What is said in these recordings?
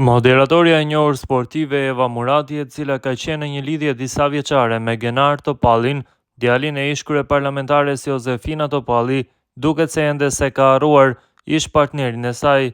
Moderatoria e njohur sportive Eva Murati, e cila ka qenë në një lidhje disa vjeçare me Genar Topallin, djalin e ish kryeparlamentares Josefina Topalli, duket se ende se ka harruar ish partnerin e saj.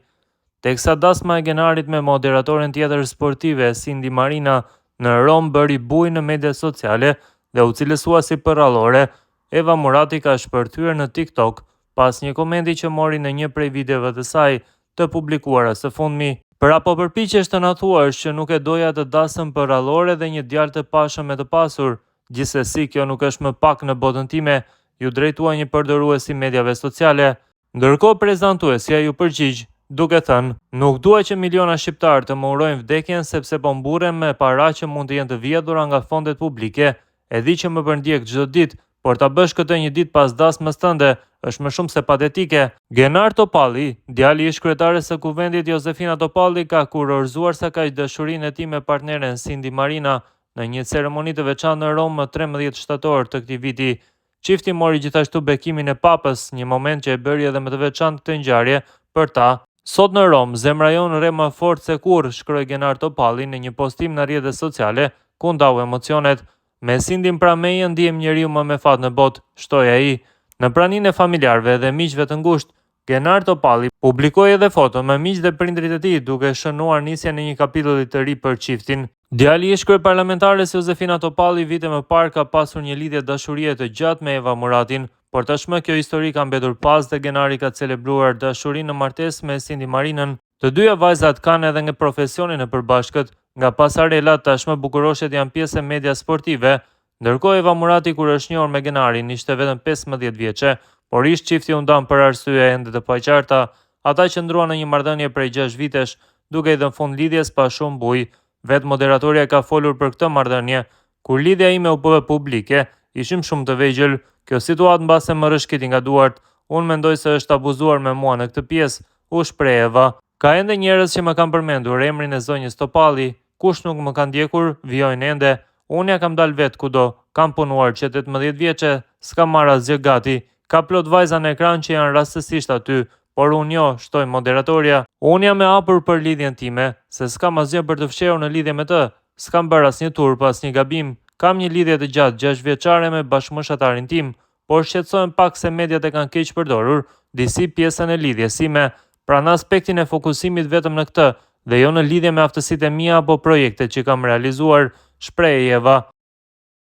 Teksa dasma e Genarit me moderatoren tjetër sportive Cindy Marina në Rom bëri buj në mediat sociale dhe u cilësua si përrallore, Eva Murati ka shpërthyer në TikTok pas një komenti që mori në një prej videove të saj të publikuara së fundmi. Pra po përpiqesh të na thuash që nuk e doja të dasëm përrallore dhe një djalë të pashëm e të pasur, gjithsesi kjo nuk është më pak në botën time, ju drejtua një përdorues i mediave sociale. Ndërkohë prezantuesja ju përgjigj, duke thënë: "Nuk dua që miliona shqiptar të më urojnë vdekjen sepse po mburrem me para që mund të jenë të vjedhura nga fondet publike. E di që më përndjek çdo ditë, por ta bësh këtë një ditë pas dasmës tënde është më shumë se patetike." Genar Topalli, djali i ish kryetares së kuvendit Josefina Topalli, ka kurorzuar sa kaq dashurinë e tij me partneren Cindy Marina në një ceremoni të veçantë në Rom më 13 shtator të këtij viti. Çifti mori gjithashtu bekimin e Papës, një moment që e bëri edhe më të veçantë këtë ngjarje për ta. Sot në Rom, zemra jonë re më fort se kurrë, shkroi Genar Topalli në një postim në rrjetet sociale ku ndau emocionet. Me Cindyn pra meje ndihem njeriu më me fat në botë, shtoi ai. Në praninë e familjarëve dhe miqve të ngushtë, Genar Topalli publikoi edhe foto me miq dhe prindrit e tij, duke shënuar nisjen e një kapitulli të ri për çiftin. Djali i ish kryeparlamentares Josefina Topalli vite më parë ka pasur një lidhje dashurie të gjatë me Eva Muratin, por tashmë kjo histori ka mbetur pas dhe Genari ka celebruar dashurinë në martesë me Cindy Marinën. Të dyja vajzat kanë edhe nga profesionin e përbashkët, nga pasarelat tashmë bukuroshet janë pjesë e media sportive. Ndërkohë Eva Murati, kur është njohur me Genarin, ishte vetëm 15 vjeçe, por ish çifti u ndan për arsye ende të paqarta. Ata qëndruan në një marrëdhënie prej 6 vitesh, duke i dhënë fund lidhjes pa shumë buj. Vetë moderatoria ka folur për këtë marrëdhënie: "Kur lidhja ime u bë publike, ishim shumë të vegjël. Kjo situatë mbase më rëshkiti nga duart. Unë mendoj se është abuzuar me mua në këtë pjesë", u shpreh Eva. Ka ende njerëz që më kanë përmendur emrin e zonjës Topalli. "Kush nuk më ka ndjekur, vijojnë ende. Unë ja kam dalë vetë kudo, kam punuar që 18 vjeçe, s'kam marrë asgjë gati. Ka plot vajza në ekran që janë rastësisht aty, por unë jo", shtoi moderatoria. "Unë jam e hapur për lidhjen time, se s'kam asgjë për të fshehur në lidhje me të. S'kam bërë asnjë turp, asnjë gabim. Kam një lidhje të gjatë 6 vjeçare me bashkëmoshataren tim, por shqetësohem pak se mediat e kanë keq përdorur disi pjesën e lidhjes sime, pra në aspektin e fokusimit vetëm në këtë, dhe jo në lidhje me aftësitë e mia apo projektet që kam realizuar", shpreh Eva.